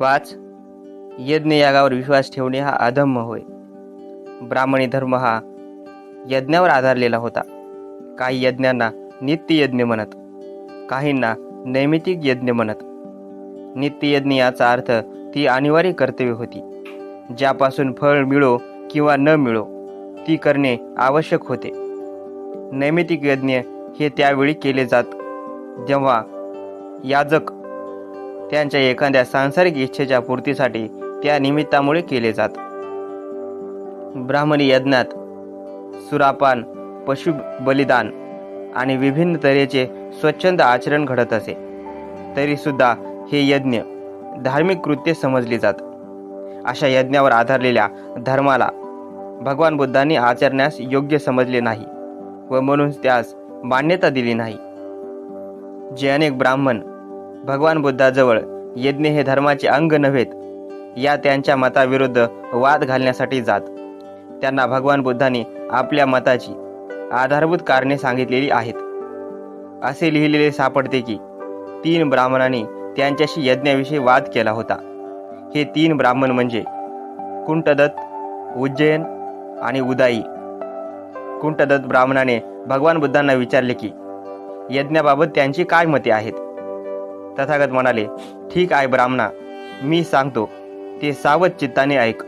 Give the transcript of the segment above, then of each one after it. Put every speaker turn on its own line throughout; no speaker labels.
5. यज्ञ यागावर विश्वास ठेवणे हा अधम्म होय. ब्राह्मणी धर्म हा यज्ञावर आधारलेला होता. काही यज्ञांना नित्य यज्ञ म्हणत, काहींना नैमित्तिक यज्ञ म्हणत. नित्य यज्ञ याचा अर्थ ती अनिवार्य कर्तव्य होती, ज्यापासून फळ मिळो किंवा न मिळो ती करणे आवश्यक होते. नैमित्तिक यज्ञ हे त्यावेळी केले जात जेव्हा याजक त्यांच्या एखाद्या सांसारिक इच्छेच्या पूर्तीसाठी त्या निमित्तामुळे केले जात. ब्राह्मणी यज्ञात सुरापान, पशु बलिदान आणि विभिन्न तऱ्हेचे स्वच्छंद आचरण घडत असे. तरी सुद्धा हे यज्ञ धार्मिक कृत्य समजली जात. अशा यज्ञावर आधारलेल्या धर्माला भगवान बुद्धांनी आचरण्यास योग्य समजले नाही व म्हणून त्यास मान्यता दिली नाही. जे अनेक ब्राह्मण भगवान बुद्धाजवळ यज्ञ हे धर्माचे अंग नव्हेत या त्यांच्या मताविरुद्ध वाद घालण्यासाठी जात, त्यांना भगवान बुद्धांनी आपल्या मताची आधारभूत कारणे सांगितलेली आहेत. असे लिहिलेले सापडते की 3 ब्राह्मणांनी त्यांच्याशी यज्ञाविषयी वाद केला होता. हे 3 ब्राह्मण म्हणजे कुंटदत्त, उज्जैन आणि उदाई. कुंटदत्त ब्राह्मणाने भगवान बुद्धांना विचारले की यज्ञाबाबत त्यांची काय मते आहेत. तथागत म्हणाले, ठीक आहे ब्राह्मणा, मी सांगतो, ते सावध चित्ताने ऐक.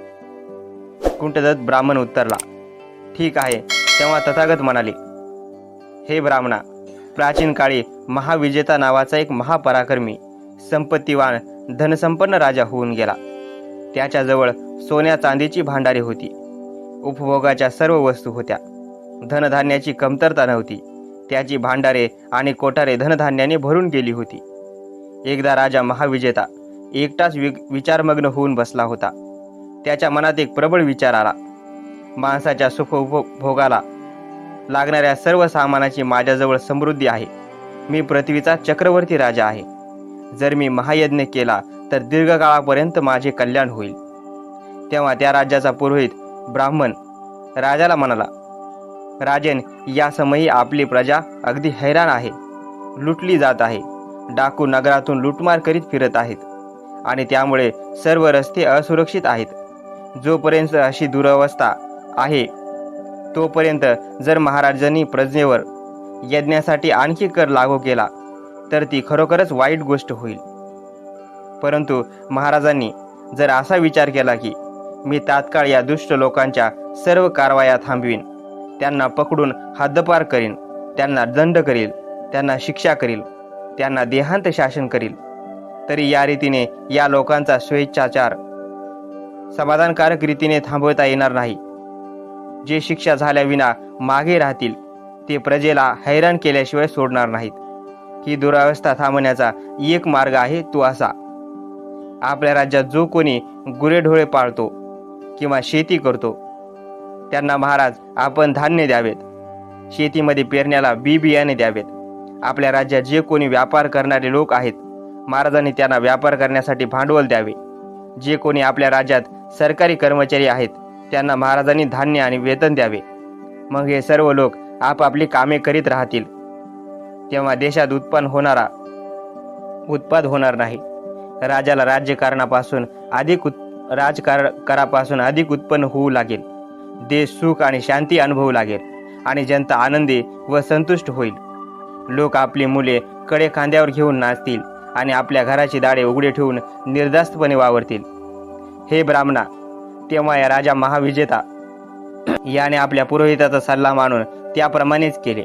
कुंटदत्त ब्राह्मण उत्तरला, ठीक आहे. तेव्हा तथागत म्हणाले, हे ब्राह्मणा, प्राचीन काळी महाविजेता नावाचा एक महापराक्रमी संपत्तीवान धनसंपन्न राजा होऊन गेला. त्याच्याजवळ सोन्या चांदीची भांडारे होती, उपभोगाच्या सर्व वस्तू होत्या, धनधान्याची कमतरता नव्हती. त्याची भांडारे आणि कोठारे धनधान्याने भरून गेली होती. एकदा राजा महाविजेता एकटाच विचारमग्न होऊन बसला होता. त्याच्या मनात एक प्रबळ विचार आला. माणसाच्या सुख उपभोगाला लागणाऱ्या सर्व सामानाची माझ्याजवळ समृद्धी आहे. मी पृथ्वीचा चक्रवर्ती राजा आहे. जर मी महायज्ञ केला तर दीर्घकाळापर्यंत माझे कल्याण होईल. तेव्हा त्या राज्याचा पुरोहित ब्राह्मण राजाला म्हणाला, राजन, या समयी आपली प्रजा अगदी हैराण आहे. लुटली जात आहे. डाकू नगरातून लुटमार करीत फिरत आहेत आणि त्यामुळे सर्व रस्ते असुरक्षित आहेत. जोपर्यंत अशी दुरवस्था आहे तोपर्यंत जर महाराजांनी प्रजेवर यज्ञासाठी आणखी कर लागू केला तर ती खरोखरच वाईट गोष्ट होईल. परंतु महाराजांनी जर असा विचार केला की मी तात्काळ या दुष्ट लोकांच्या सर्व कारवाया थांबवीन, त्यांना पकडून हद्दपार करीन, त्यांना दंड करील, त्यांना शिक्षा करील, त्यांना देहांत शासन करील, तरी या रीतीने या लोकांचा स्वेच्छाचार समाधानकारक रीतीने थांबवता येणार नाही. जे शिक्षा झाल्याविना मागे राहतील ते प्रजेला हैराण केल्याशिवाय सोडणार नाहीत. ही दुरावस्था थांबवण्याचा एक मार्ग आहे तो असा, आपल्या राज्यात जो कोणी गुरेढोळे पाळतो किंवा शेती करतो त्यांना महाराज आपण धान्य द्यावेत. शेतीमध्ये पेरण्याला बियाणे द्यावेत. आपल्या राज्यात जे कोणी व्यापार करणारे लोक आहेत महाराजांनी त्यांना व्यापार करण्यासाठी भांडवल द्यावे. जे कोणी आपल्या राज्यात सरकारी कर्मचारी आहेत त्यांना महाराजांनी धान्य आणि वेतन द्यावे. मग हे सर्व लोक आपापली कामे करीत राहतील. तेव्हा देशात उत्पाद होणार नाही. राजाला राजकारणापासून राजकारापासून अधिक उत्पन्न होऊ लागेल. देश सुख आणि शांती अनुभवू लागेल आणि जनता आनंदी व संतुष्ट होईल. लोक आपली मुले कडे खांद्यावर घेऊन नाचतील आणि आपल्या घराची दारे उघडे ठेवून निर्धास्तपणे वावरतील. हे ब्राह्मणा, तेव्हा या राजा महाविजेता याने आपल्या पुरोहिताचा सल्ला मानून त्याप्रमाणेच केले.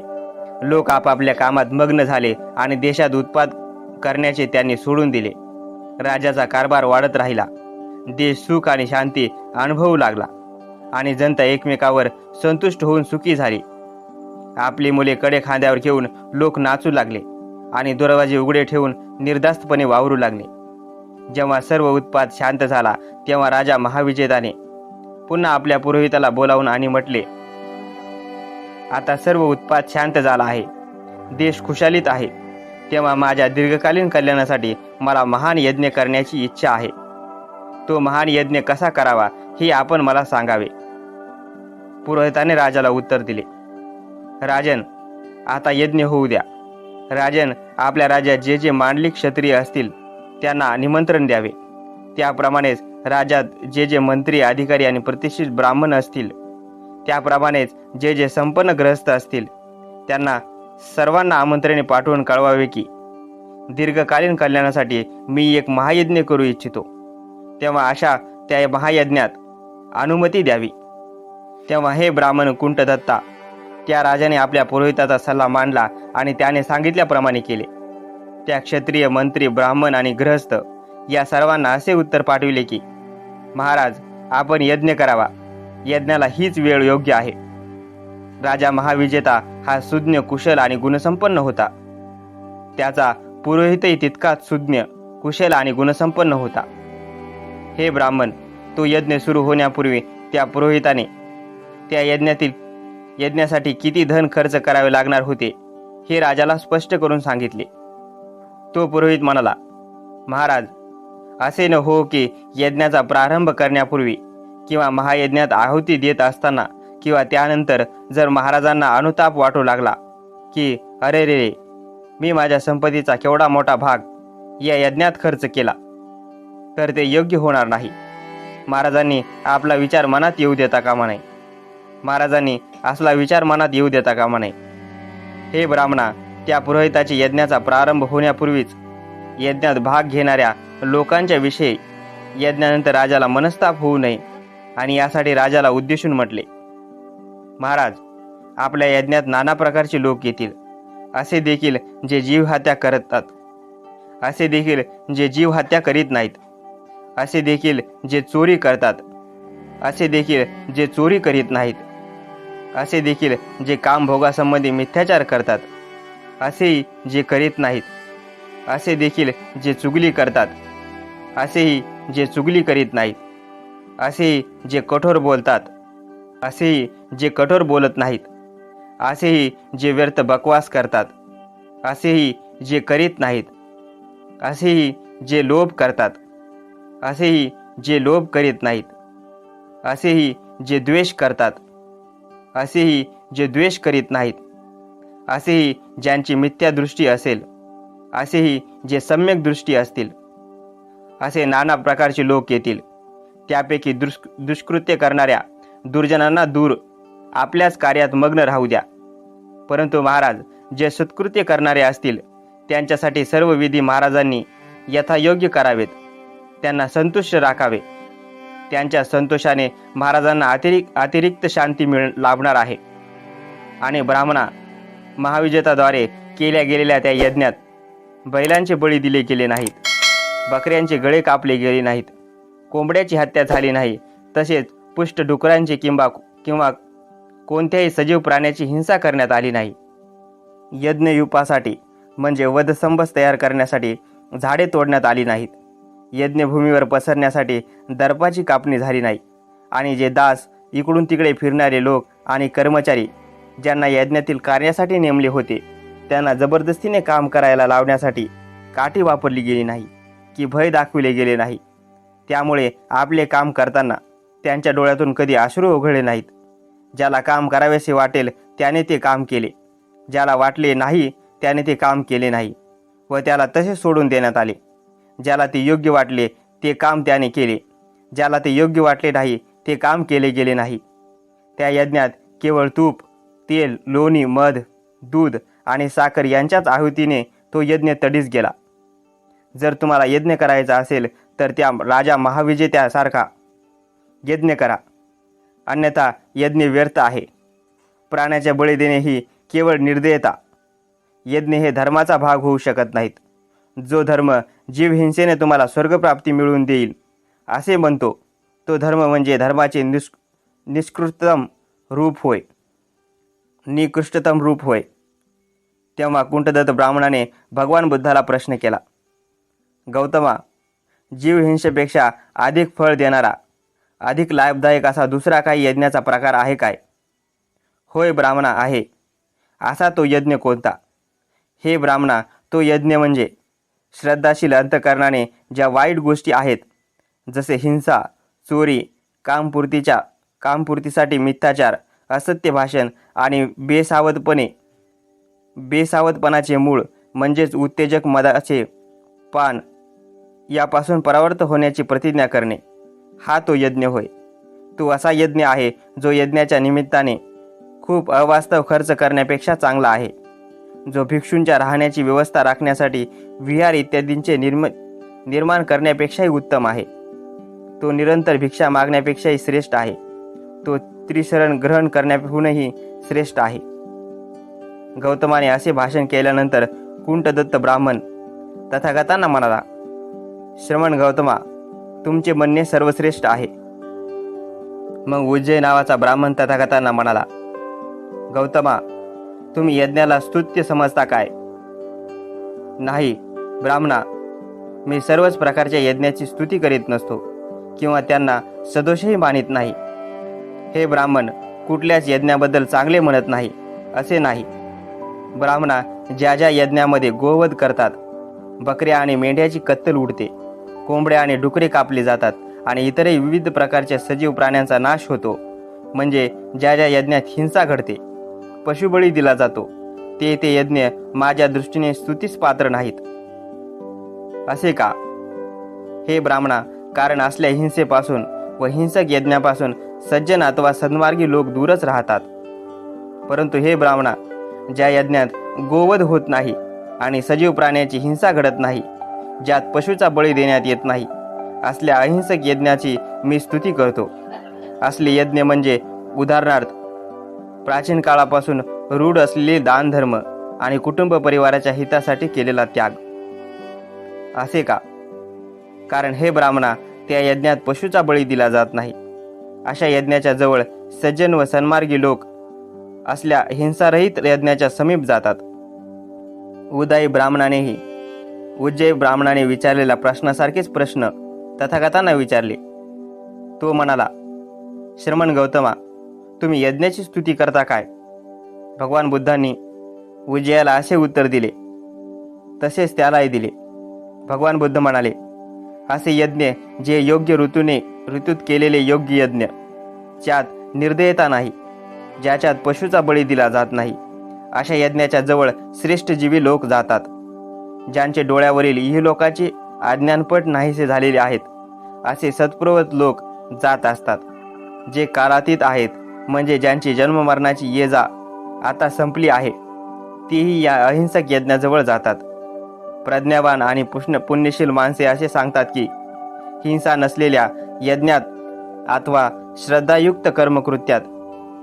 लोक आपापल्या कामात मग्न झाले आणि देशात उत्पाद करण्याचे त्यांनी सोडून दिले. राजाचा कारभार वाढत राहिला. देश सुख आणि शांती अनुभवू लागला आणि जनता एकमेकावर संतुष्ट होऊन सुखी झाली. आपली मुले कडे खांद्यावर घेऊन लोक नाचू लागले आणि दरवाजे उघडे ठेवून निर्धास्तपणे वावरू लागले. जेव्हा सर्व उत्पाद शांत झाला तेव्हा राजा महाविजेताने पुन्हा आपल्या पुरोहिताला बोलावून आणि म्हटले, आता सर्व उत्पाद शांत झाला आहे. देश खुशालीत आहे. तेव्हा माझ्या दीर्घकालीन कल्याणासाठी मला महान यज्ञ करण्याची इच्छा आहे. तो महान यज्ञ कसा करावा हे आपण मला सांगावे. पुरोहिताने राजाला उत्तर दिले, राजन, आता यज्ञ होऊ द्या. राजन, आपल्या राज्यात जे जे मांडलिक क्षत्रिय असतील त्यांना निमंत्रण द्यावे. त्याप्रमाणेच राज्यात जे जे मंत्री, अधिकारी आणि प्रतिष्ठित ब्राह्मण असतील, त्याप्रमाणेच जे जे संपन्न गृहस्थ असतील, त्यांना सर्वांना आमंत्रणे पाठवून कळवावे की दीर्घकालीन कल्याणासाठी मी एक महायज्ञ करू इच्छितो. तेव्हा अशा त्या महायज्ञात अनुमती द्यावी. तेव्हा हे ब्राह्मण कुंटदत्ता, त्या राजाने आपल्या पुरोहिताचा सल्ला मांडला आणि त्याने सांगितल्याप्रमाणे केले. त्या क्षत्रिय, मंत्री, ब्राह्मण आणि गृहस्थ या सर्वांना असे उत्तर पाठविले की महाराज, आपण यज्ञ करावा. यज्ञाला हीच वेळ योग्य आहे. राजा महाविजेता हा सुज्ञ, कुशल आणि गुणसंपन्न होता. त्याचा पुरोहितही तितकाच सुज्ञ, कुशल आणि गुणसंपन्न होता. हे ब्राह्मण, तो यज्ञ सुरू होण्यापूर्वी त्या पुरोहिताने त्या यज्ञासाठी किती धन खर्च करावे लागणार होते हे राजाला स्पष्ट करून सांगितले. तो पुरोहित म्हणाला, महाराज, असे न हो की यज्ञाचा प्रारंभ करण्यापूर्वी किंवा महायज्ञात आहुती देत असताना किंवा त्यानंतर जर महाराजांना अनुताप वाटू लागला की अरे रे, मी माझ्या संपत्तीचा केवढा मोठा भाग या यज्ञात खर्च केला, तर ते योग्य होणार नाही. महाराजांनी आपला विचार मनात येऊ देता कामा नये. महाराजांनी असला विचार मनात येऊ देता कामा नये. हे ब्राह्मणा, त्या पुरोहिताची यज्ञाचा प्रारंभ होण्यापूर्वीच यज्ञात भाग घेणाऱ्या लोकांच्या विषयी यज्ञानंतर राजाला मनस्ताप होऊ नये आणि यासाठी राजाला उद्देशून म्हटले, महाराज, आपल्या यज्ञात नाना प्रकारचे लोक येतील. असे देखील जे जीवहत्या करतात, असे देखील जे जीवहत्या करीत नाहीत, असे देखील जे चोरी करतात, असे देखील जे चोरी करीत नाहीत, असे देखील जे कामभोगासंबंधी मिथ्याचार करतात, असेही जे करीत नाहीत, असे देखील जे चुगली करतात, असेही जे चुगली करीत नाहीत, असेही जे कठोर बोलतात, असेही जे कठोर बोलत नाहीत, असेही जे व्यर्थ बकवास करतात, असेही जे करीत नाहीत, असेही जे लोभ करतात, असेही जे लोभ करीत नाहीत, असेही जे द्वेष करतात, असेही जे द्वेष करीत नाहीत, असेही ज्यांची मिथ्या दृष्टी असेल, असेही जे सम्यक दृष्टी असतील, असे नाना प्रकारचे लोक येतील. त्यापैकी दुष्कृत्य करणाऱ्या दुर्जनांना दूर आपल्याच कार्यात मग्न राहू द्या. परंतु महाराज, जे सत्कृत्य करणारे असतील त्यांच्यासाठी सर्व विधी महाराजांनी यथायोग्य करावेत. त्यांना संतुष्ट राखावे. त्यांच्या संतोषाने महाराजांना अतिरिक्त शांती लाभणार आहे. आणि ब्राह्मणा, महाविजेताद्वारे केल्या गेलेल्या त्या यज्ञात बैलांचे बळी दिले गेले नाहीत, बकऱ्यांचे गळे कापले गेले नाहीत, कोंबड्याची हत्या झाली नाही, तसेच पुष्ट डुकरांची किंवा कोणत्याही सजीव प्राण्याची हिंसा करण्यात आली नाही. यज्ञयुपासाठी म्हणजे वधसंबस तयार करण्यासाठी झाडे तोडण्यात आली नाहीत. यज्ञभूमीवर पसरण्यासाठी दर्पाची कापणी झाली नाही. आणि जे दास, इकडून तिकडे फिरणारे लोक आणि कर्मचारी ज्यांना यज्ञातील कार्यासाठी नेमले होते, त्यांना जबरदस्तीने काम करायला लावण्यासाठी काठी वापरली गेली नाही की भय दाखविले गेले नाही. त्यामुळे आपले काम करताना त्यांच्या डोळ्यातून कधी अश्रू ओघळले नाहीत. ज्याला काम करावेसे वाटेल त्याने ते काम केले, ज्याला वाटले नाही त्याने ते काम केले नाही व त्याला तसे सोडून देण्यात आले. ज्याला ते योग्य वाटले ते काम त्याने केले, ज्याला ते योग्य वाटले नाही ते काम केले गेले नाही. त्या यज्ञात केवळ तूप, तेल, लोणी, मध, दूध आणि साखर यांच्याच आहुतीने तो यज्ञ तडीस गेला. जर तुम्हाला यज्ञ करायचा असेल तर त्या राजा महाविजेत्यासारखा यज्ञ करा, अन्यथा यज्ञ व्यर्थ आहे. प्राण्याच्या बळी देणे ही केवळ निर्दयता. यज्ञ हे धर्माचा भाग होऊ शकत नाहीत. जो धर्म जीवहिंसेने तुम्हाला स्वर्गप्राप्ती मिळवून देईल असे म्हणतो, तो धर्म म्हणजे धर्माचे निकृष्टतम रूप होय. तेव्हा कुंटदत्त ब्राह्मणाने भगवान बुद्धाला प्रश्न केला, गौतमा, जीवहिंसेपेक्षा अधिक फळ देणारा, अधिक लाभदायक असा दुसरा काही यज्ञाचा प्रकार आहे काय? होय ब्राह्मणा, आहे. असा तो यज्ञ कोणता? हे ब्राह्मणा, तो यज्ञ म्हणजे श्रद्धाशील अंतकरणाने ज्या वाईट गोष्टी आहेत, जसे हिंसा, चोरी, कामपूर्तीसाठी मिथ्याचार, असत्य भाषण आणि बेसावधपणाचे मूळ म्हणजेच उत्तेजक मदाचे पान यापासून परावृत्त होण्याची प्रतिज्ञा करणे, हा तो यज्ञ होय. तो असा यज्ञ आहे जो यज्ञाच्या निमित्ताने खूप अवास्तव खर्च करण्यापेक्षा चांगला आहे, जो भिक्षूंच्या राहण्याची व्यवस्था राखण्यासाठी विहार इत्यादींचे निर्माण करण्यापेक्षाही उत्तम आहे. तो निरंतर भिक्षा मागण्यापेक्षाही श्रेष्ठ आहे. तो त्रिशरण ग्रहण करण्याहूनही श्रेष्ठ आहे. गौतमाने असे भाषण केल्यानंतर कुंटदत्त ब्राह्मण तथागतांना म्हणाला, श्रमण गौतमा, तुमचे म्हणणे सर्वश्रेष्ठ आहे. मग उज्जय नावाचा ब्राह्मण तथागतांना म्हणाला, गौतमा, तुम्ही यज्ञाला स्तुत्य समजता काय? नाही ब्राह्मणा, मी सर्वच प्रकारच्या यज्ञाची स्तुती करीत नसतो किंवा त्यांना सदोषही मानित नाही. हे ब्राह्मण, कुठल्याच यज्ञाबद्दल चांगले म्हणत नाही असे नाही. ब्राह्मणा, ज्या ज्या यज्ञामध्ये गोवध करतात, बकऱ्या आणि मेंढ्याची कत्तल उडते, कोंबड्या आणि डुकरे कापली जातात आणि इतरही विविध प्रकारच्या सजीव प्राण्यांचा नाश होतो, म्हणजे ज्या ज्या यज्ञात हिंसा घडते, पशुबळी दिला जातो, ते यज्ञ माझ्या दृष्टीने स्तुतीस पात्र नाहीत. असे का? हे ब्राह्मणा, कारण असल्या हिंसेपासून व हिंसक यज्ञापासून सज्जन अथवा सन्मार्गी लोक दूरच राहतात. परंतु हे ब्राह्मणा, ज्या यज्ञात गोवध होत नाही आणि सजीव प्राण्याची हिंसा घडत नाही, ज्यात पशुचा बळी देण्यात येत नाही, असल्या अहिंसक यज्ञाची मी स्तुती करतो. असले यज्ञ म्हणजे उदाहरणार्थ प्राचीन काळापासून रूढ असलेले दानधर्म आणि कुटुंब परिवाराच्या हितासाठी केलेला त्याग. असे का? कारण हे ब्राह्मणा, त्या यज्ञात पशुचा बळी दिला जात नाही. अशा यज्ञाच्या जवळ सज्जन व सन्मार्गी लोक असल्या हिंसारहित यज्ञाच्या समीप जातात. उदाई ब्राह्मणानेही उज्जय ब्राह्मणाने विचारलेल्या प्रश्नासारखेच प्रश्न तथागतांना विचारले. तो म्हणाला, श्रमण गौतमा, तुम्ही यज्ञाची स्तुती करता काय? भगवान बुद्धांनी उज्जयाला असे उत्तर दिले, तसेच त्यालाही दिले. भगवान बुद्ध म्हणाले, असे यज्ञ जे योग्य ऋतूत केलेले योग्य यज्ञ, ज्यात निर्दयता नाही, ज्याच्यात पशुचा बळी दिला जात नाही, अशा यज्ञाच्या जवळ श्रेष्ठ जीवी लोक जातात. ज्यांचे डोळ्यावरील इहलोकाचे अज्ञानपट नाहीसे झालेले आहेत, असे सत्प्रवत लोक जात असतात. जे कालातीत आहेत, म्हणजे ज्यांची जन्ममरणाची ये जा आता संपली आहे, तीही या अहिंसक यज्ञाजवळ जातात. प्रज्ञावान आणि पुण्यशील माणसे असे सांगतात की हिंसा नसलेल्या यज्ञात अथवा श्रद्धायुक्त कर्मकृत्यात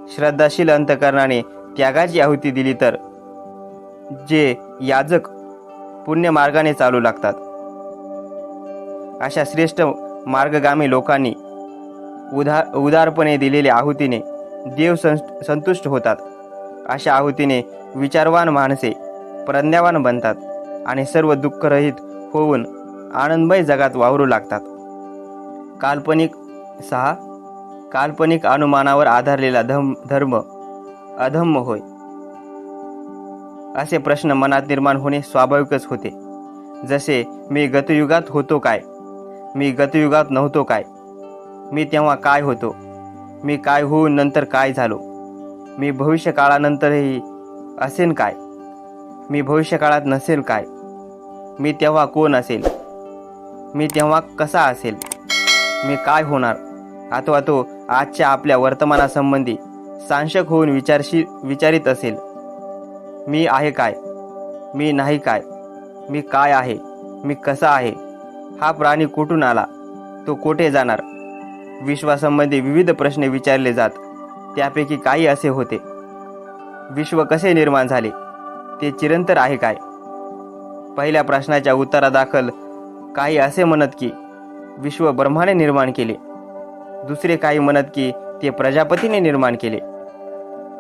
श्रद्धाशील अंतकरणाने त्यागाची आहुती दिली तर जे याजक पुण्य मार्गाने चालू लागतात. अशा श्रेष्ठ मार्गगामी लोकांनी उदारपणे दिलेल्या आहुतीने देव संतुष्ट होतात. अशा आहुतीने विचारवान माणसे प्रज्ञावान बनतात आणि सर्व दुःखरहित होऊन आनंदमय जगात वावरू लागतात. काल्पनिक अनुमानावर आधारलेला धर्म अधम्म होय. असे प्रश्न मनात निर्माण होणे स्वाभाविकच होते. जसे, मी गतयुगात होतो काय? मी गतयुगात नव्हतो काय? मी तेव्हा काय होतो? मी काय होऊन नंतर काय झालो? मी भविष्यकाळानंतरही असेन काय? मी भविष्यकाळात नसेल काय? मी तेव्हा कोण असेल? मी तेव्हा कसा असेल? मी काय होणार? अथवा तो आजच्या आपल्या वर्तमानासंबंधी सांशक होऊन विचारित असेल, मी आहे काय? मी नाही काय? मी काय आहे? मी कसा आहे? हा प्राणी कुठून आला? तो कोठे जाणार? विश्वासंबंधी विविध प्रश्न विचारले जात. त्यापैकी काही असे होते, विश्व कसे निर्माण झाले? ते चिरंतर आहे काय? पहिल्या प्रश्नाच्या उत्तरादाखल काही असे म्हणत की विश्व ब्रह्माने निर्माण केले. दुसरे काही म्हणत की ते प्रजापतीने निर्माण केले.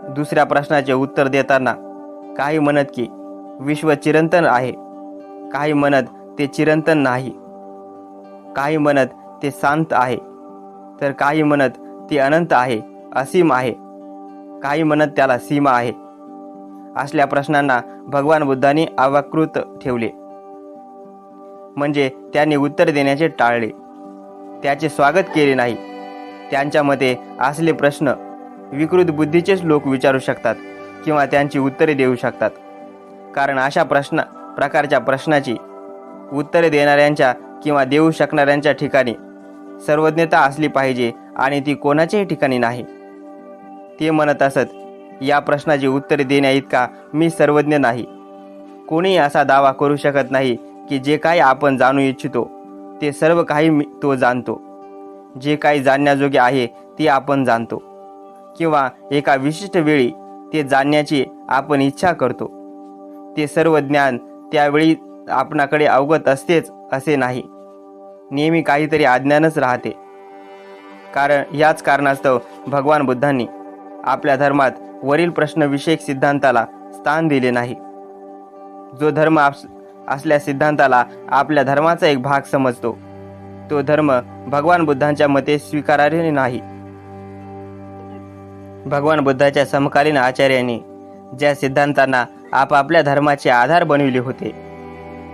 दुसऱ्या प्रश्नाचे उत्तर देताना काही म्हणत की विश्व चिरंतन आहे, काही म्हणत ते चिरंतन नाही, काही म्हणत ते शांत आहे, तर काही म्हणत ते अनंत आहे, असीम आहे, काही म्हणत त्याला सीमा आहे. असल्या प्रश्नांना भगवान बुद्धांनी अवाकृत ठेवले, म्हणजे त्यांनी उत्तर देण्याचे टाळले, त्याचे स्वागत केले नाही. त्यांच्या मते असले प्रश्न विकृत बुद्धीचेच लोक विचारू शकतात किंवा त्यांची उत्तरे देऊ शकतात. कारण अशा प्रकारच्या प्रश्नाची उत्तरे देणाऱ्यांच्या किंवा देऊ शकणाऱ्यांच्या ठिकाणी सर्वज्ञता असली पाहिजे आणि ती कोणाच्याही ठिकाणी नाही. ते म्हणत असत, या प्रश्नाची उत्तरे देण्याइतका मी सर्वज्ञ नाही. कोणीही असा दावा करू शकत नाही की जे काही आपण जाणू इच्छितो ते सर्व काही तो जाणतो. जे काही जाणण्याजोगे आहे ते आपण जाणतो किंवा एका विशिष्ट वेळी ते जाणण्याची आपण इच्छा करतो. ते सर्व ज्ञान त्यावेळी आपणाकडे अवगत असतेच असे नाही. नेहमी काहीतरी अज्ञानच राहते. कारण याच कारणास्तव भगवान बुद्धांनी आपल्या धर्मात वरील प्रश्नविषयक सिद्धांताला स्थान दिले नाही. जो धर्म असल्या सिद्धांताला आपल्या धर्माचा एक भाग समजतो तो धर्म भगवान बुद्धांच्या मते स्वीकारार्ह नाही. भगवान बुद्धाच्या समकालीन आचार्यांनी ज्या सिद्धांतांना आपापल्या धर्माचे आधार बनविले होते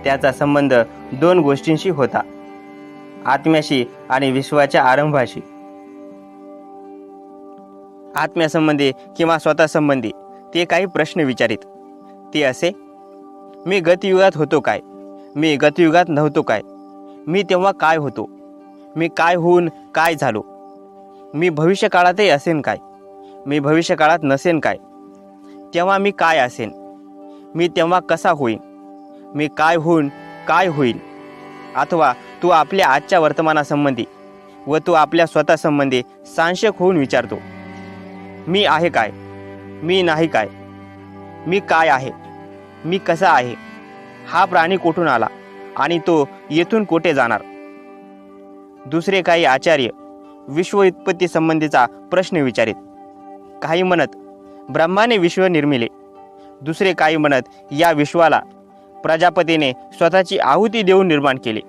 त्याचा संबंध दोन गोष्टींशी होता, आत्म्याशी आणि विश्वाच्या आरंभाशी. आत्म्यासंबंधी किंवा स्वतःसंबंधी ते काही प्रश्न विचारित. ते असे, मी गतयुगात होतो काय? मी गतयुगात नव्हतो काय? मी तेव्हा काय होतो? मी काय होऊन काय झालो? मी भविष्यकाळातही असेन काय? मी भविष्यकाळात नसेन काय? तेव्हा मी काय असेन? मी तेव्हा कसा होईन? मी काय होऊन काय होईल? अथवा तू आपल्या आजच्या वर्तमानासंबंधी व तू आपल्या स्वतःसंबंधी सांशक होऊन विचारतो, मी आहे काय? मी नाही काय? मी काय आहे? मी कसा आहे? हा प्राणी कुठून आला आणि तो येथून कोठे जाणार? दुसरे काही आचार्य विश्व उत्पत्ती संबंधीचा प्रश्न विचारित. काही म्हणत ब्रह्माने विश्व निर्मिले. दुसरे काही म्हणत या विश्वाला प्रजापतीने स्वतःची आहुती देऊन निर्माण केले.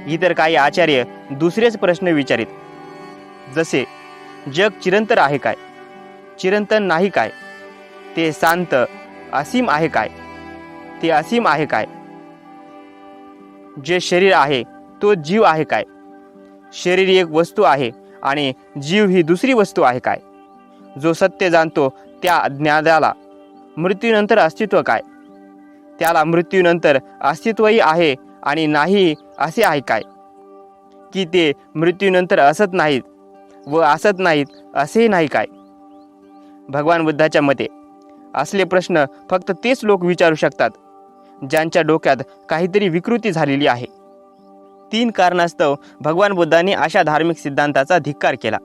इतर काही आचार्य दुसरेच प्रश्न विचारित, जसे जग चिरंतर आहे काय? चिरंतन नाही काय? ते शांत असीम आहे काय? ते असीम आहे काय? जे शरीर आहे तो जीव आहे काय? शरीर एक वस्तू आहे आणि जीव ही दुसरी वस्तू आहे काय? जो सत्य जाणतो त्या ज्ञानाला मृत्यूनंतर अस्तित्व काय? त्याला मृत्यूनंतर अस्तित्वही आहे आणि नाही असे आहे काय? की ते मृत्यूनंतर असत नाहीत व असत नाहीत असेही नाही काय? भगवान बुद्धाच्या मते असले प्रश्न फक्त तेच लोक विचारू शकतात ज्यांच्या डोक्यात काहीतरी विकृती झालेली आहे. 3 कारणास्तव भगवान बुद्धांनी अशा धार्मिक सिद्धांताचा धिक्कार केला.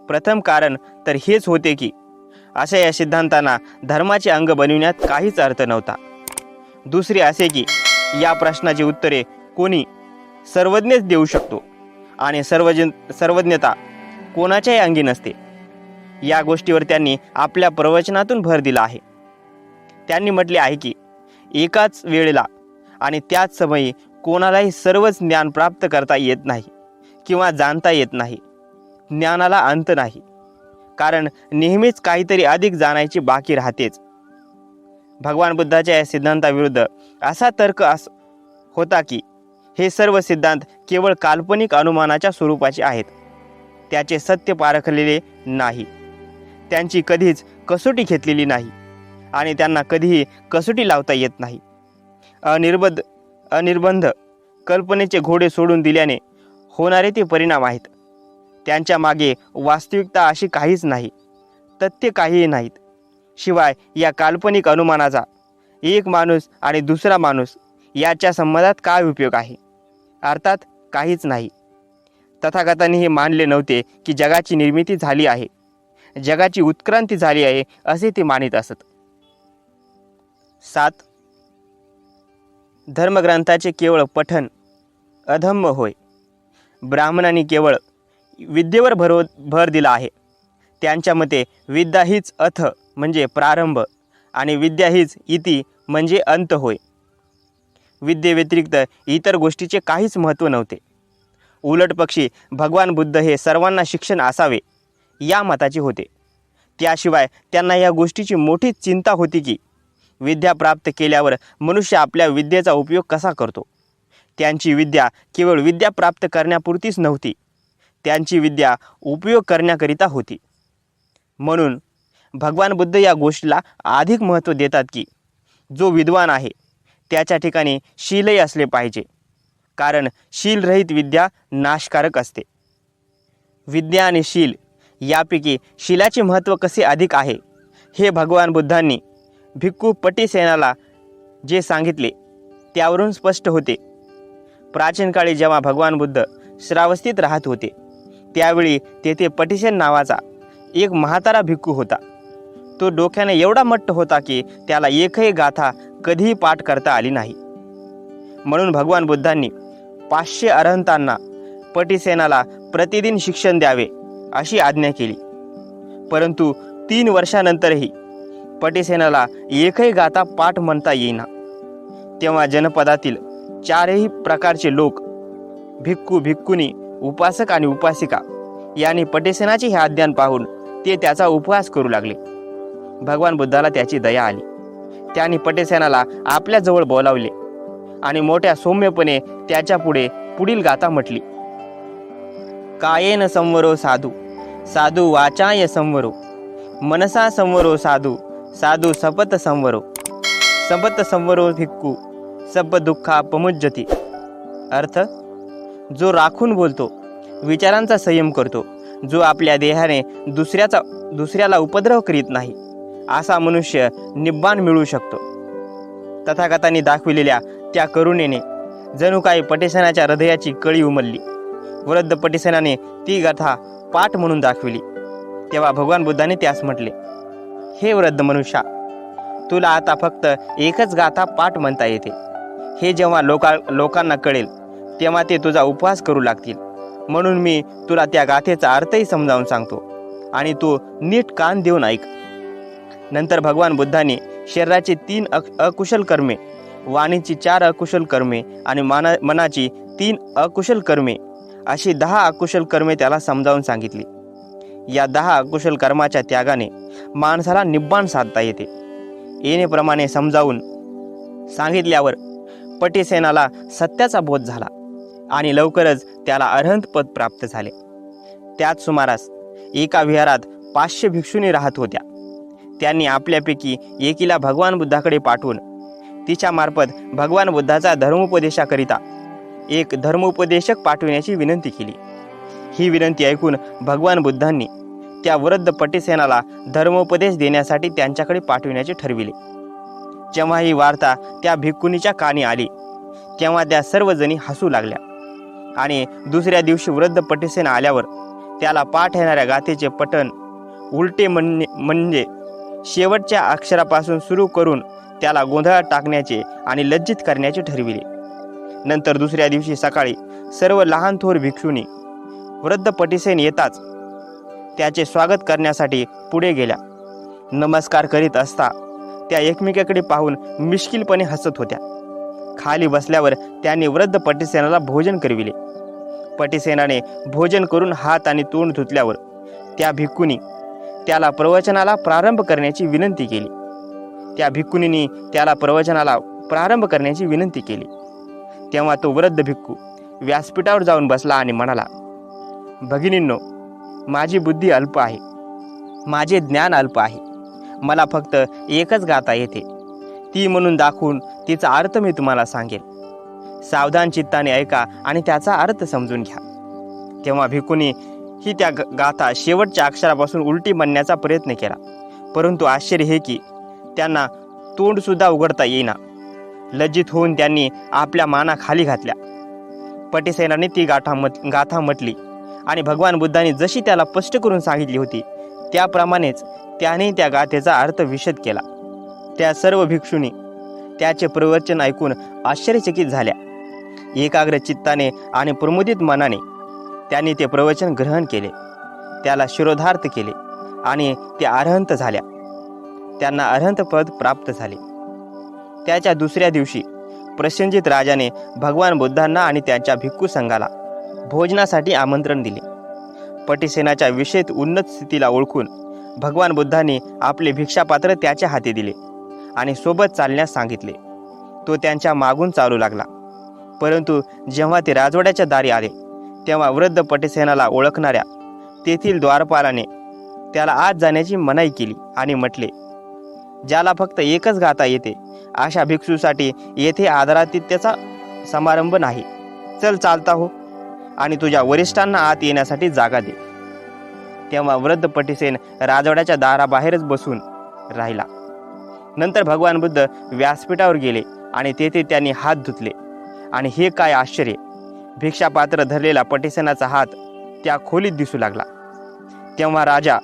प्रथम कारण तर हेच होते की अशा या सिद्धांतांना धर्माचे अंग बनविण्यात काहीच अर्थ नव्हता. दुसरे असे की या प्रश्नाची उत्तरे कोणी सर्वज्ञच देऊ शकतो आणि सर्वज्ञता कोणाच्याही अंगी नसते. या गोष्टीवर त्यांनी आपल्या प्रवचनातून भर दिला आहे. त्यांनी म्हटले आहे की एकाच वेळेला आणि त्याच समयी कोणालाही सर्वच ज्ञान प्राप्त करता येत नाही किंवा जाणता येत नाही. ज्ञानाला अंत नाही, कारण नेहमीच काहीतरी अधिक जाणायची बाकी राहतेच. भगवान बुद्धाच्या या सिद्धांताविरुद्ध असा तर्क होता की हे सर्व सिद्धांत केवळ काल्पनिक अनुमानाच्या स्वरूपाचे आहेत. त्याचे सत्य पारखलेले नाही, त्यांची कधीच कसोटी घेतलेली नाही आणि त्यांना कधीही कसोटी लावता येत नाही. अनिर्बंध कल्पनेचे घोडे सोडून दिल्याने होणारे ते परिणाम आहेत. त्यांच्या मागे वास्तविकता अशी काहीच नाही, तथ्य काहीही नाहीत. शिवाय या काल्पनिक अनुमानाचा एक माणूस आणि दुसरा माणूस याच्या संबंधात काय उपयोग आहे? अर्थात काहीच नाही. तथागतांनी हे मानले नव्हते की जगाची निर्मिती झाली आहे, जगाची उत्क्रांती झाली आहे असे ते मानित असत. 7. धर्मग्रंथाचे केवळ पठन अधम्म होय. ब्राह्मणांनी केवळ विद्येवर भर दिला आहे. त्यांच्या मते विद्या हीच अथ म्हणजे प्रारंभ आणि विद्या हीच इति म्हणजे अंत होय. विद्येव्यतिरिक्त इतर गोष्टीचे काहीच महत्त्व नव्हते. उलट पक्षी भगवान बुद्ध हे सर्वांना शिक्षण असावे या मताचे होते. त्याशिवाय त्यांना या गोष्टीची मोठी चिंता होती की विद्या प्राप्त केल्यावर मनुष्य आपल्या विद्येचा उपयोग कसा करतो. त्यांची विद्या केवळ विद्या प्राप्त करण्यापुरतीच नव्हती, त्यांची विद्या उपयोग करण्याकरिता होती. म्हणून भगवान बुद्ध या गोष्टीला अधिक महत्त्व देतात की जो विद्वान आहे त्याच्या ठिकाणी शीलही असले पाहिजे कारण शीलरहित विद्या नाशकारक असते. विद्या आणि शील यापैकी शीलाचे महत्त्व कसे अधिक आहे हे भगवान बुद्धांनी भिक्खू पटीसेनाला जे सांगितले त्यावरून स्पष्ट होते. प्राचीन काळी जेव्हा भगवान बुद्ध श्रावस्तीत राहत होते त्यावेळी तेथे पटीसेन नावाचा एक म्हातारा भिक्खू होता. तो डोक्याने एवढा मट्ट होता की त्याला एकही गाथा कधीही पाठ करता आली नाही. म्हणून भगवान बुद्धांनी 500 अरहंतांना पटीसेनाला प्रतिदिन शिक्षण द्यावे अशी आज्ञा केली. परंतु 3 वर्षानंतरही पटीसेनाला एकही गाथा पाठ म्हणता येईना. तेव्हा जनपदातील 4ही प्रकारचे लोक भिक्खू, भिक्खुनी, उपासक आणि उपासिका यांनी पटीसेनाची हे आज्ञान पाहून ते त्याचा उपवास करू लागले. भगवान बुद्धाला त्याची दया आली. त्यांनी पटीसेनाला आपल्या जवळ बोलावले आणि मोठ्या सौम्यपणे त्याच्या पुढील गाथा म्हटली. कायेन संवरो साधू, साधू वाचाय संवरो, मनसा संवरो साधू, साधू सपत संवरो, सपत संवरो भिक्खू, सब दुःखापमुज्जती. अर्थ, जो राखून बोलतो, विचारांचा संयम करतो, जो आपल्या देहाने दुसऱ्याला उपद्रव करीत नाही, असा मनुष्य निब्बाण मिळू शकतो. तथागतांनी दाखविलेल्या त्या करुणेने जणू काही पटीसेनाच्या हृदयाची कळी उमलली. वृद्ध पटीसेनाने ती गाथा पाठ म्हणून दाखविली. तेव्हा भगवान बुद्धाने त्यास म्हटले, हे वृद्ध मनुष्या, तुला आता फक्त एकच गाथा पाठ म्हणता येते. हे जेव्हा लोकांना कळेल तेव्हा ते तुझा उपवास करू लागतील. म्हणून मी तुला त्या गाथेचा अर्थही समजावून सांगतो आणि तू नीट कान देऊन ऐक. नंतर भगवान बुद्धांनी शरीराची 3 अकुशल कर्मे, वाणीची 4 अकुशल कर्मे आणि मनाची 3 अकुशल कर्मे अशी 10 अकुशल कर्मे त्याला समजावून सांगितली. या 10 अकुशल कर्माच्या त्यागाने माणसाला निब्बाण साधता येते. येणेप्रमाणे समजावून सांगितल्यावर पटीसेनाला सत्याचा बोध झाला आणि लवकरच त्याला अरहंत पद प्राप्त झाले. त्याच सुमारास एका विहारात 500 भिक्षुणी राहत होत्या. त्यांनी आपल्यापैकी एकीला भगवान बुद्धाकडे पाठवून तिच्या मार्फत भगवान बुद्धाचा धर्मोपदेशाकरिता एक धर्मोपदेशक पाठविण्याची विनंती केली. ही विनंती ऐकून भगवान बुद्धांनी त्या वृद्ध पटीसेनाला धर्मोपदेश देण्यासाठी त्यांच्याकडे पाठविण्याचे ठरविले. जेव्हा ही वार्ता त्या भिक्खुनीच्या कानी आली तेव्हा त्या सर्वजणी हसू लागल्या आणि दुसऱ्या दिवशी वृद्ध पटीसेना आल्यावर त्याला पाठ येणाऱ्या गाथेचे पठण उलटे म्हणजे शेवटच्या अक्षरापासून सुरू करून त्याला गोंधळात टाकण्याचे आणि लज्जित करण्याचे ठरविले. नंतर दुसऱ्या दिवशी सकाळी सर्व लहान थोर भिक्षुणी वृद्ध पटीसेन येताच त्याचे स्वागत करण्यासाठी पुढे गेल्या. नमस्कार करीत असता त्या एकमेकाकडे पाहून मिश्किलपणे हसत होत्या. खाली बसल्यावर त्यांनी वृद्ध पटीसेनाला भोजन करविले. पटीसेनाने भोजन करून हात आणि तोंड धुतल्यावर त्या भिक्खुनी त्याला प्रवचनाला प्रारंभ करण्याची विनंती केली. त्या भिक्खुनीने त्याला प्रवचनाला प्रारंभ करण्याची विनंती केली. तेव्हा तो वृद्ध भिक्खू व्यासपीठावर जाऊन बसला आणि म्हणाला, भगिनींनो, माझी बुद्धी अल्प आहे, माझे ज्ञान अल्प आहे. मला फक्त एकच गाथा येते. ती म्हणून दाखवून तिचा अर्थ मी तुम्हाला सांगेन. सावधान चित्ताने ऐका आणि त्याचा अर्थ समजून घ्या. तेव्हा भिक्खुनी ही त्या गाथा शेवटच्या अक्षरापासून उलटी म्हणण्याचा प्रयत्न केला. परंतु आश्चर्य हे की त्यांना तोंडसुद्धा उघडता येईना. लज्जित होऊन त्यांनी आपल्या माना खाली घातल्या. पटीसेनाने ती गाथा म्हटली आणि भगवान बुद्धांनी जशी त्याला स्पष्ट करून सांगितली होती त्याप्रमाणेच त्याने त्या गाथेचा अर्थ विशद केला. त्या सर्व भिक्षुणी त्याचे प्रवचन ऐकून आश्चर्यचकित झाल्या. एकाग्र चित्ताने आणि प्रमुदित मनाने त्यांनी ते प्रवचन ग्रहण केले, त्याला शिरोधार्थ केले आणि ते अरहंत झाल्या. त्यांना अरहंत पद प्राप्त झाले. त्याच्या दुसऱ्या दिवशी प्रसेनजित राजाने भगवान बुद्धांना आणि त्यांच्या भिक्खू संघाला भोजनासाठी आमंत्रण दिले. पटीसेनाच्या विशेष उन्नत स्थितीला ओळखून भगवान बुद्धांनी आपले भिक्षापात्र त्याच्या हाती दिले आणि सोबत चालण्यास सांगितले. तो त्यांच्या मागून चालू लागला. परंतु जेव्हा ते राजवाड्याच्या दारी आले तेव्हा वृद्ध पटीसेनाला ओळखणाऱ्या तेथील द्वारपालाने त्याला आत जाण्याची मनाई केली आणि म्हटले, ज्याला फक्त एकच गाथा येते अशा भिक्षूसाठी येथे आदरातिथ्याचा समारंभ नाही. चल चालता हो आणि तुझ्या वरिष्ठांना आत येण्यासाठी जागा दे. तेव्हा वृद्ध पटिसेन राजवाड्याच्या दाराबाहेरच बसून राहिला. नंतर भगवान बुद्ध व्यासपीठावर गेले आणि तेथे त्यांनी हात धुतले. आणि हे काय आश्चर्य, भिक्षापात्र धरलेला पटिसेनाचा हात त्या खोलीत दिसू लागला. तेव्हा राजा,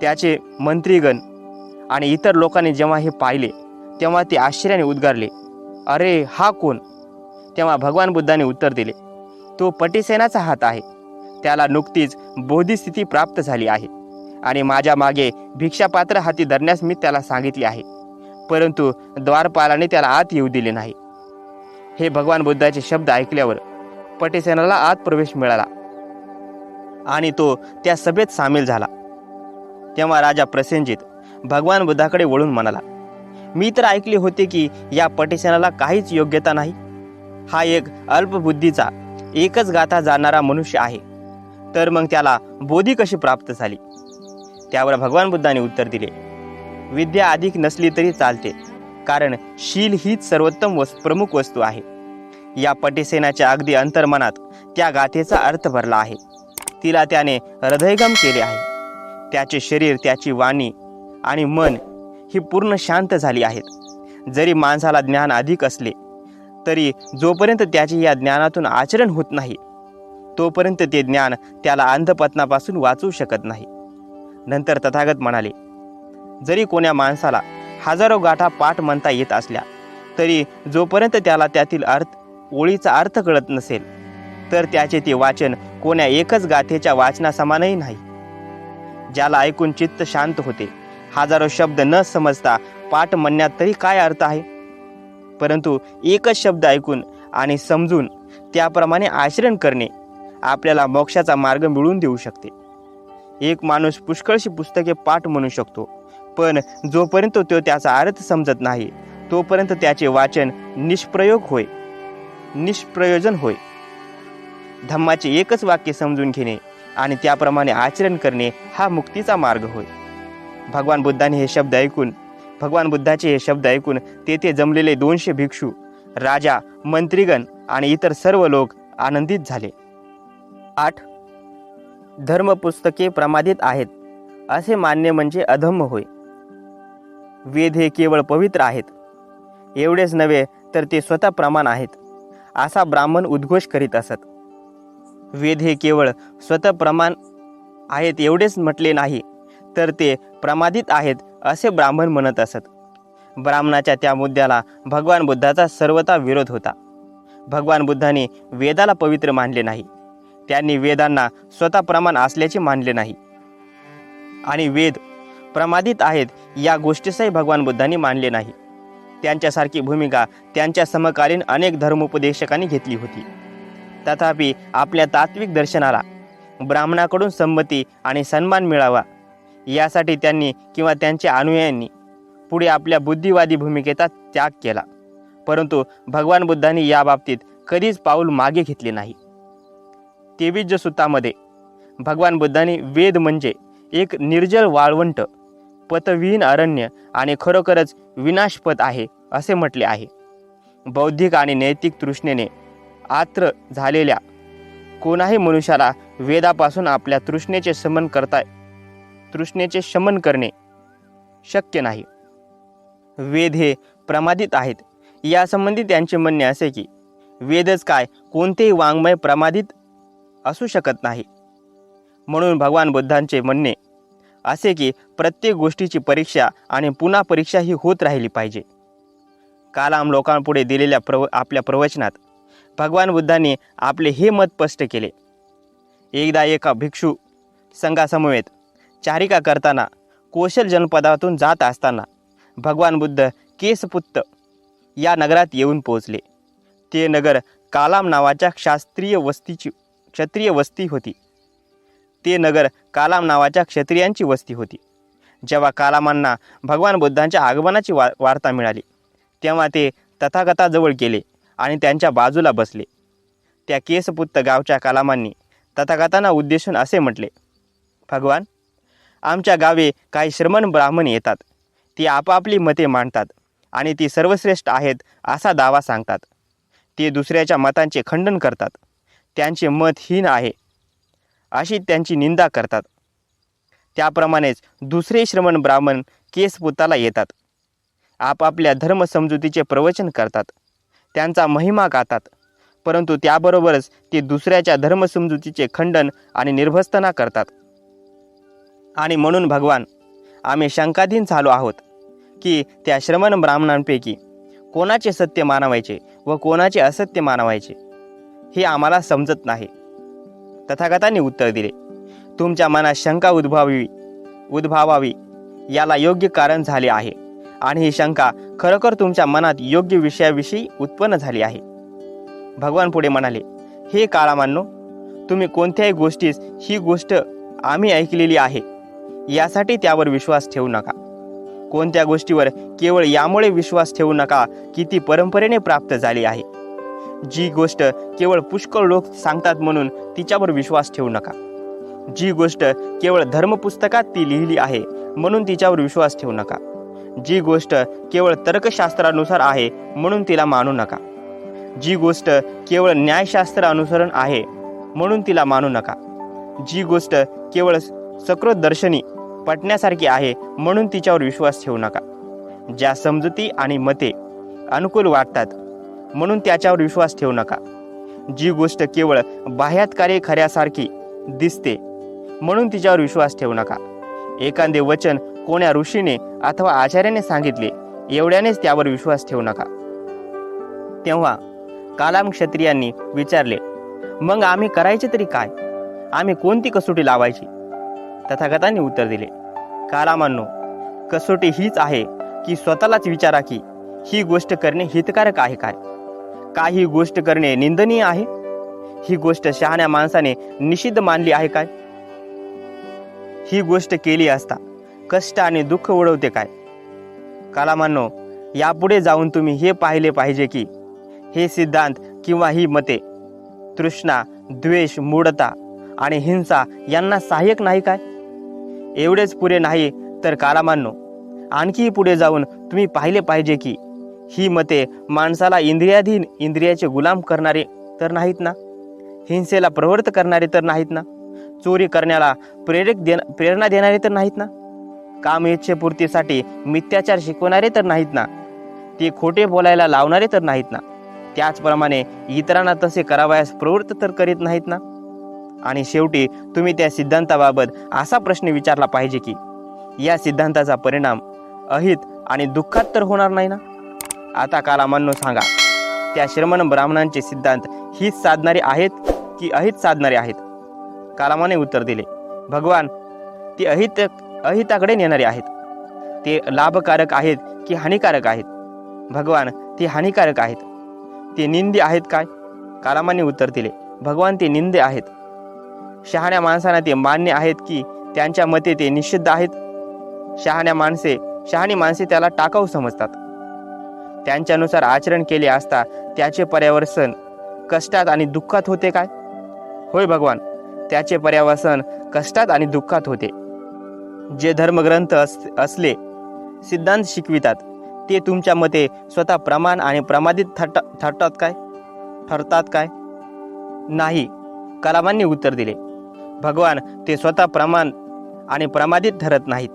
त्याचे मंत्रीगण आणि इतर लोकांनी जेव्हा हे पाहिले तेव्हा ते आश्चर्याने उद्गारले, अरे हा कोण? तेव्हा भगवान बुद्धाने उत्तर दिले, तो पटिसेनाचा हात आहे. त्याला नुकतीच बोधिस्थिती प्राप्त झाली आहे आणि माझ्या मागे भिक्षापात्र हाती धरण्यास मी त्याला सांगितले आहे, परंतु द्वारपालाने त्याला आत येऊ दिले नाही. हे भगवान बुद्धाचे शब्द ऐकल्यावर पटिसेनाला आत प्रवेश मिळाला आणि तो त्या सभेत सामील झाला. तेव्हा राजा प्रसेनजित भगवान बुद्धाकडे वळून म्हणाला, मी तर ऐकले होते की या पटिसेनाला काहीच योग्यता नाही. हा एक अल्पबुद्धीचा, एकच गाथा जाणणारा मनुष्य आहे, तर मग त्याला बोधी कशी प्राप्त झाली? त्यावर भगवान बुद्धाने उत्तर दिले, विद्या अधिक नसली तरी चालते, कारण शील हीच सर्वोत्तम प्रमुख वस्तू आहे. या पटिसेनाच्या अगदी अंतर्मनात त्या गाथेचा अर्थ भरला आहे. तिला त्याने हृदयंगम केले आहे. त्याचे शरीर, त्याची वाणी आणि मन ही पूर्ण शांत झाली आहेत. जरी माणसाला ज्ञान अधिक असले तरी जोपर्यंत त्याचे या ज्ञानातून आचरण होत नाही तोपर्यंत ते ज्ञान त्याला अंधपतनापासून वाचवू शकत नाही. नंतर तथागत म्हणाले, जरी कोण्या माणसाला हजारो गाठा पाठ म्हणता येत असल्या तरी जोपर्यंत त्याला त्यातील ओळीचा अर्थ कळत नसेल तर त्याचे ते वाचन कोण्या एकच गाथेच्या वाचनासमानही नाही. ज्याला ऐकून चित्त शांत होते, हजारो शब्द न समजता पाठ म्हणण्यात तरी काय अर्थ आहे? परंतु एकच शब्द ऐकून आणि समजून त्याप्रमाणे आचरण करणे आपल्याला मोक्षाचा मार्ग मिळवून देऊ शकते. एक माणूस पुष्कळशी पुस्तके पाठ म्हणू शकतो, पण जोपर्यंत तो त्याचा अर्थ समजत नाही तोपर्यंत त्याचे वाचन निष्प्रयोजन होय. धम्माचे एकच वाक्य समजून घेणे आणि त्याप्रमाणे आचरण करणे हा मुक्तीचा मार्ग होय. भगवान बुद्धाचे हे शब्द ऐकून तेथे जमलेले 200 भिक्षू, राजा, मंत्रीगण आणि इतर सर्व लोक आनंदित झाले. 8. धर्मपुस्तके प्रमादित आहेत असे मानणे म्हणजे अधम्म होय. वेद हे केवळ पवित्र आहेत, एवढेच नव्हे तर ते स्वतः प्रमाण आहेत, असा ब्राह्मण उद्घोष करीत असत. वेद हे केवळ स्वतः प्रमाण आहेत एवढेच म्हटले नाही तर ते प्रमादित आहेत असे ब्राह्मण म्हणत असत. ब्राह्मणाच्या त्या मुद्द्याला भगवान बुद्धाचा सर्वथा विरोध होता. भगवान बुद्धांनी वेदाला पवित्र मानले नाही. त्यांनी वेदांना स्वतः प्रमाण असल्याचे मानले नाही आणि वेद प्रमादित आहेत या गोष्टीसही भगवान बुद्धांनी मानले नाही. त्यांच्यासारखी भूमिका त्यांच्या समकालीन अनेक धर्मोपदेशकांनी घेतली होती. तथापि आपल्या तात्विक दर्शनाला ब्राह्मणाकडून संमती आणि सन्मान मिळावा यासाठी त्यांनी किंवा त्यांच्या अनुयायांनी पुढे आपल्या बुद्धिवादी भूमिकेचा त्याग केला. परंतु भगवान बुद्धांनी या बाबतीत कधीच पाऊल मागे घेतले नाही. 23 सुत्तामध्ये भगवान बुद्धांनी वेद म्हणजे एक निर्जल वाळवंट, पथविहीन अरण्य आणि खरोखरच विनाशपथ आहे असे म्हटले आहे. बौद्धिक आणि नैतिक तृष्णेने आत्र झालेल्या कोणाही मनुष्याला वेदापासून आपल्या तृष्णेचे शमन करणे शक्य नाही. वेद हे प्रमादित आहेत यासंबंधी त्यांचे म्हणणे असे की वेदच काय कोणतेही वाङ्मय प्रमादित असू शकत नाही. म्हणून भगवान बुद्धांचे म्हणणे असे की प्रत्येक गोष्टीची परीक्षा आणि पुन्हा परीक्षा ही होत राहिली पाहिजे. कालाम लोकांपुढे दिलेल्या आपल्या प्रवचनात भगवान बुद्धांनी आपले हे मत स्पष्ट केले. एकदा एका भिक्षू संघासमवेत चारिका करताना कौशल जनपदातून जात असताना भगवान बुद्ध केसपुत्त या नगरात येऊन पोहोचले. ते नगर कालाम नावाच्या क्षत्रिय वस्ती होती. ते नगर कालाम नावाच्या क्षत्रियांची वस्ती होती. जेव्हा कालामांना भगवान बुद्धांच्या आगमनाची वार्ता मिळाली तेव्हा ते तथागताजवळ गेले आणि त्यांच्या बाजूला बसले. त्या केसपुत्त गावच्या कालामांनी तथागतांना उद्देशून असे म्हटले, भगवान, आमच्या गावी काही श्रमण ब्राह्मण येतात. ती आपापली मते मांडतात आणि ती सर्वश्रेष्ठ आहेत असा दावा सांगतात. ते दुसऱ्याच्या मतांचे खंडन करतात, त्यांचे मत हीन आहे अशी त्यांची निंदा करतात. त्याप्रमाणेच दुसरे श्रमण ब्राह्मण केसपुताला येतात, आपापल्या धर्मसमजुतीचे प्रवचन करतात, त्यांचा महिमा गातात, परंतु त्याबरोबरच ते दुसऱ्याच्या धर्मसमजुतीचे खंडन आणि निर्भस्तना करतात. आणि म्हणून भगवान, आम्ही शंकाधीन झालो आहोत की त्या श्रमण ब्राह्मणांपैकी कोणाचे सत्य मानावायचे व कोणाचे असत्य मानावायचे हे आम्हाला समजत नाही. तथागतांनी उत्तर दिले, तुमच्या मनात शंका उद्भवावी याला योग्य कारण झाले आहे, आणि ही शंका खरोखर तुमच्या मनात योग्य विषयाविषयी उत्पन्न झाली आहे. भगवान पुढे म्हणाले, हे काळामान्यो, तुम्ही कोणत्याही गोष्टीस ही गोष्ट आम्ही ऐकलेली आहे यासाठी त्यावर विश्वास ठेवू नका. कोणत्या गोष्टीवर केवळ यामुळे विश्वास ठेवू नका की ती परंपरेने प्राप्त झाली आहे. जी गोष्ट केवळ पुष्कळ लोक सांगतात म्हणून तिच्यावर विश्वास ठेवू नका. जी गोष्ट केवळ धर्मपुस्तकात ती लिहिली आहे म्हणून तिच्यावर विश्वास ठेवू नका. जी गोष्ट केवळ तर्कशास्त्रानुसार आहे म्हणून तिला मानू नका. जी गोष्ट केवळ न्यायशास्त्र अनुसरण आहे म्हणून तिला मानू नका. जी गोष्ट केवळ सकृतदर्शनी पटण्यासारखी आहे म्हणून तिच्यावर विश्वास ठेवू नका. ज्या समजुती आणि मते अनुकूल वाटतात म्हणून त्याच्यावर विश्वास ठेवू नका. जी गोष्ट केवळ बाह्यात्कारे खऱ्यासारखी दिसते म्हणून तिच्यावर विश्वास ठेवू नका. एखादे वचन कोण्या ऋषीने अथवा आचार्याने सांगितले एवढ्यानेच त्यावर विश्वास ठेवू नका. तेव्हा कालाम क्षत्रियांनी विचारले, मग आम्ही करायचे तरी काय? आम्ही कोणती कसोटी लावायची? तथागतांनी उत्तर दिले, कालामांनो, कसोटी हीच आहे की स्वतःलाच विचारा की ही गोष्ट करणे हितकारक आहे काय? का ही गोष्ट करणे निंदनीय आहे? ही गोष्ट शहाण्या माणसाने निषिद्ध मानली आहे काय? ही गोष्ट केली असता कष्ट आणि दुःख ओढवते काय? कालामांनो, यापुढे जाऊन तुम्ही हे पाहिले पाहिजे की हे सिद्धांत किंवा ही मते तृष्णा, द्वेष, मूढता आणि हिंसा यांना सहाय्यक नाही काय? एवढेच पुरे नाही तर कालामांनो, आणखी पुढे जाऊन तुम्ही पाहिले पाहिजे की ही मते माणसाला इंद्रियाधीन, इंद्रियाचे गुलाम करणारे तर नाहीत ना? हिंसेला प्रवृत्त करणारे तर नाहीत ना? चोरी करण्याला प्रेरणा देणारे तर नाहीत ना? काम इच्छेपूर्तीसाठी मिथ्याचार शिकवणारे तर नाहीत ना? ते खोटे बोलायला लावणारे तर नाहीत ना? त्याचप्रमाणे इतरांना तसे करावयास प्रवृत्त तर करीत नाहीत ना? आणि शेवटी तुम्ही त्या सिद्धांताबाबत असा प्रश्न विचारला पाहिजे की या सिद्धांताचा परिणाम अहित आणि दुःखात तर होणार नाही ना? आता कालामान्यो सांगा, त्या श्रमण ब्राह्मणांचे सिद्धांत हित साधणारे आहेत की अहित साधणारे आहेत? कालामाने उत्तर दिले, भगवान, ते अहिताकडे नेणारे आहेत. ते लाभकारक आहेत की हानिकारक आहेत? भगवान, ते हानिकारक आहेत. ते निंदे आहेत काय? कालामाने उत्तर दिले, भगवान, ते निंदे आहेत. शहाण्या माणसांना ते मान्य आहेत की त्यांच्या मते ते निषिद्ध आहेत? शहाणी माणसे त्याला टाकाऊ समजतात. त्यांच्यानुसार आचरण केले असता त्याचे पर्यावसन कष्टात आणि दुःखात होते काय? होय भगवान, त्याचे पर्यावसन कष्टात आणि दुःखात होते. जे धर्मग्रंथ असले सिद्धांत शिकवितात ते तुमच्या मते स्वतः प्रमाण आणि प्रमादित ठरतात काय? नाही. कालामांनी उत्तर दिले, भगवान, ते स्वतः प्रमाण आणि प्रमादित ठरत नाहीत.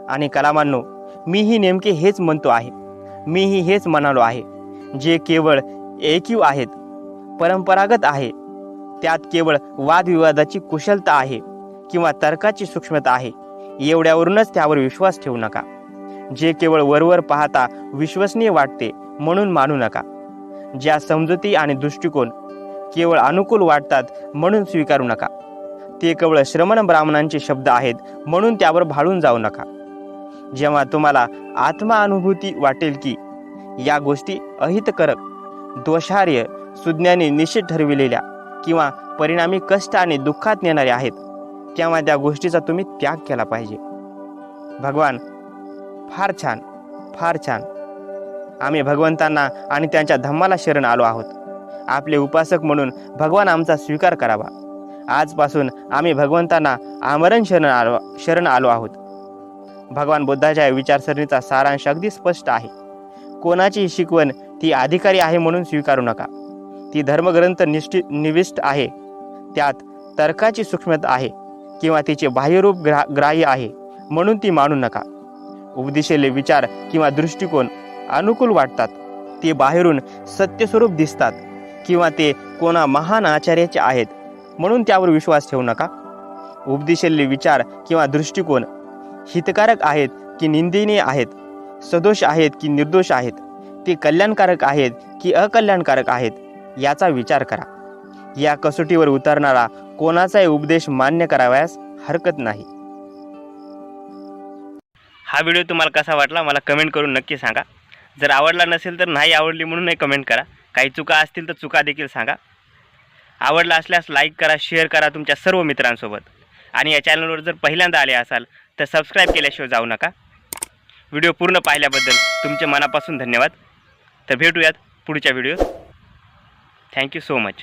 आणि कालामांनो, मीही नेमके हेच म्हणतो आहे. मीही हेच म्हणालो आहे. जे केवळ ऐकीव आहेत, परंपरागत आहे, त्यात केवळ वादविवादाची कुशलता आहे किंवा तर्काची सूक्ष्मता आहे, एवढ्यावरूनच त्यावर विश्वास ठेवू नका. जे केवळ वरवर पाहता विश्वसनीय वाटते म्हणून मानू नका. ज्या समजुती आणि दृष्टिकोन केवळ अनुकूल वाटतात म्हणून स्वीकारू नका. ते केवळ श्रमण ब्राह्मणांचे शब्द आहेत म्हणून त्यावर भाळून जाऊ नका. जेव्हा तुम्हाला आत्मानुभूती वाटेल की या गोष्टी अहितकारक, दोषार्ह, सुज्ञाने निश्चित ठरविलेल्या किंवा परिणामी कष्ट आणि दुःखात नेणाऱ्या आहेत, तेव्हा त्या गोष्टीचा तुम्ही त्याग केला पाहिजे. भगवान, फार छान, फार छान. आम्ही भगवंतांना आणि त्यांच्या धम्माला शरण आलो आहोत. आपले उपासक म्हणून भगवान आमचा स्वीकार करावा. आजपासून आम्ही भगवंतांना आमरण शरण आलो आहोत. भगवान बुद्धाच्या विचारसरणीचा सारांश अगदी स्पष्ट आहे. कोणाची शिकवण ती अधिकारी आहे म्हणून स्वीकारू नका. ती धर्मग्रंथ निविष्ट आहे, त्यात तर्काची सूक्ष्मता आहे किंवा तिचे बाह्यरूप ग्राह्य आहे म्हणून ती मानू नका. उपदिशेले विचार किंवा दृष्टिकोन अनुकूल वाटतात, ते बाहेरून सत्यस्वरूप दिसतात किंवा ते कोणा महान आचार्याचे आहेत म्हणून त्यावर विश्वास ठेवू नका. उपदिशेले विचार किंवा दृष्टिकोन हितकारक आहेत की निंदनीय आहेत, सदोष आहेत की निर्दोष आहेत, ते कल्याणकारक आहेत की अकल्याणकारक आहेत याचा विचार करा. या कसोटीवर उतरणारा कोणाचाही उपदेश मान्य करावयास हरकत नाही. हा व्हिडिओ तुम्हाला कसा वाटला मला कमेंट करून नक्की सांगा. जर आवडला नसेल तर नाही आवडली म्हणूनही कमेंट करा. काही चुका असतील तर चुका देखील सांगा. आवडला असल्यास लाईक करा, शेअर करा तुमच्या सर्व मित्रांसोबत. आणि या चॅनलवर जर पहिल्यांदा आले असाल तर सबस्क्राईब केल्याशिवाय जाऊ नका. व्हिडिओ पूर्ण पाहिल्याबद्दल तुमचे मनापासून धन्यवाद. तर भेटूयात पुढच्या व्हिडिओत. Thank you so much.